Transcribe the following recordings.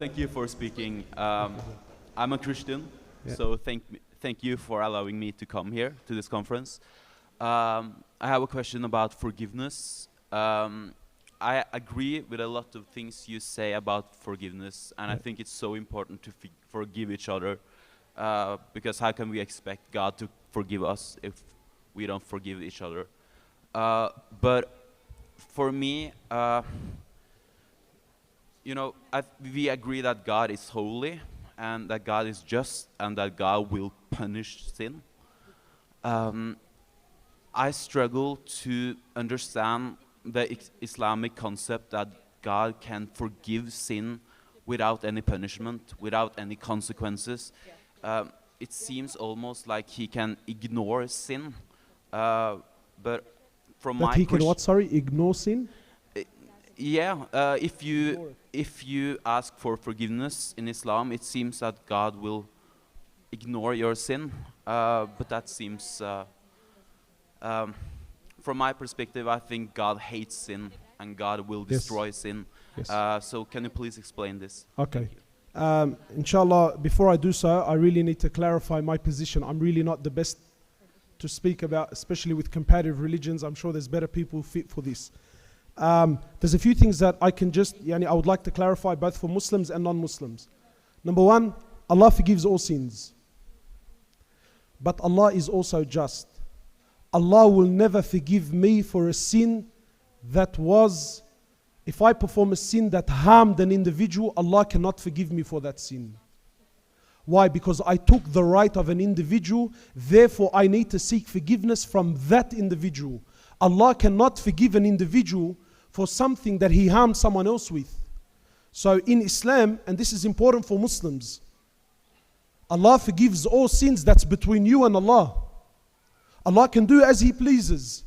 Thank you for speaking. I'm a Christian, Yeah. so thank you for allowing me to come here to this conference. I have a question about forgiveness. I agree with a lot of things you say about forgiveness, and I Yeah. think it's so important to forgive each other, because how can we expect God to forgive us if we don't forgive each other? But for me, we agree that God is holy and that God is just and that God will punish sin. I struggle to understand the Islamic concept that God can forgive sin without any punishment, without any consequences. It seems almost like he can ignore sin, but from That my he can what? Sorry, ignore sin. yeah, if you ask for forgiveness in Islam, it seems that God will ignore your sin. But that seems, from my perspective, I think God hates sin and God will Yes. destroy sin. Yes. So can you please explain this? Okay. Inshallah, before I do so, I really need to clarify my position. I'm really not the best to speak about, especially with comparative religions. I'm sure there's better people fit for this. There's a few things that I can I would like to clarify both for Muslims and non-Muslims. Number one, Allah forgives all sins. But Allah is also just. Allah will never forgive me for a sin that was, if I perform a sin that harmed an individual, Allah cannot forgive me for that sin. Why? Because I took the right of an individual, therefore I need to seek forgiveness from that individual. Allah cannot forgive an individual for something that he harmed someone else with. So in Islam, and this is important for Muslims, Allah forgives all sins that's between you and Allah. Allah can do as He pleases,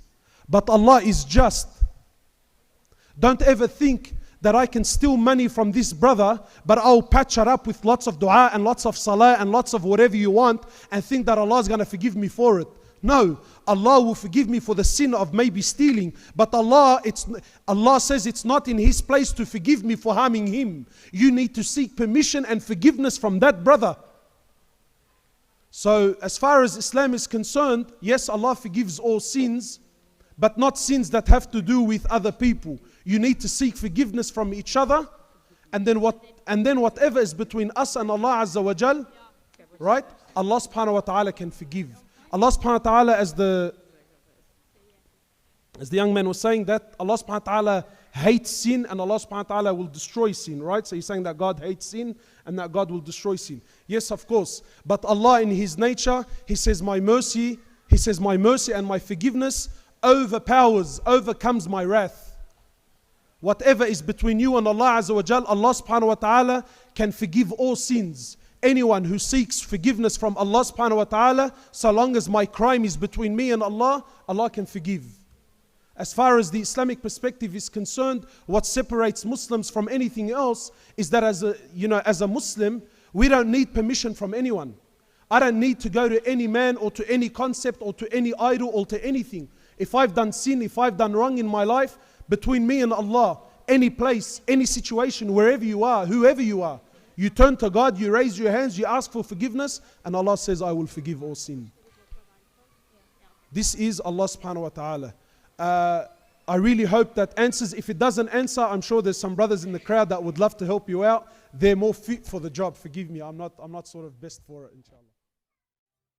but Allah is just. Don't ever think that I can steal money from this brother, but I'll patch it up with lots of dua and lots of salah and lots of whatever you want and think that Allah is going to forgive me for it. No, Allah will forgive me for the sin of maybe stealing, but Allah says it's not in His place to forgive me for harming him. You need to seek permission and forgiveness from that brother. So as far as Islam is concerned, yes, Allah forgives all sins, but not sins that have to do with other people. You need to seek forgiveness from each other, and then whatever is between us and Allah Azza wa Jal, right? Allah subhanahu wa ta'ala can forgive. Allah subhanahu wa ta'ala, as the young man was saying, that Allah subhanahu wa ta'ala hates sin and Allah subhanahu wa ta'ala will destroy sin, right? So he's saying that God hates sin and that God will destroy sin. Yes, of course. But Allah in His nature, He says my mercy and my forgiveness overcomes my wrath. Whatever is between you and Allah Azza wa Jal, Allah subhanahu wa ta'ala can forgive all sins. Anyone who seeks forgiveness from Allah subhanahu wa ta'ala, so long as my crime is between me and Allah, Allah can forgive. As far as the Islamic perspective is concerned, what separates Muslims from anything else is that as a Muslim, we don't need permission from anyone. I don't need to go to any man or to any concept or to any idol or to anything. If I've done sin, if I've done wrong in my life, between me and Allah, any place, any situation, wherever you are, whoever you are, you turn to God, you raise your hands, you ask for forgiveness, and Allah says, I will forgive all sin. This is Allah subhanahu wa ta'ala. I really hope that answers. If it doesn't answer, I'm sure there's some brothers in the crowd that would love to help you out. They're more fit for the job. Forgive me, I'm not sort of best for it, inshallah.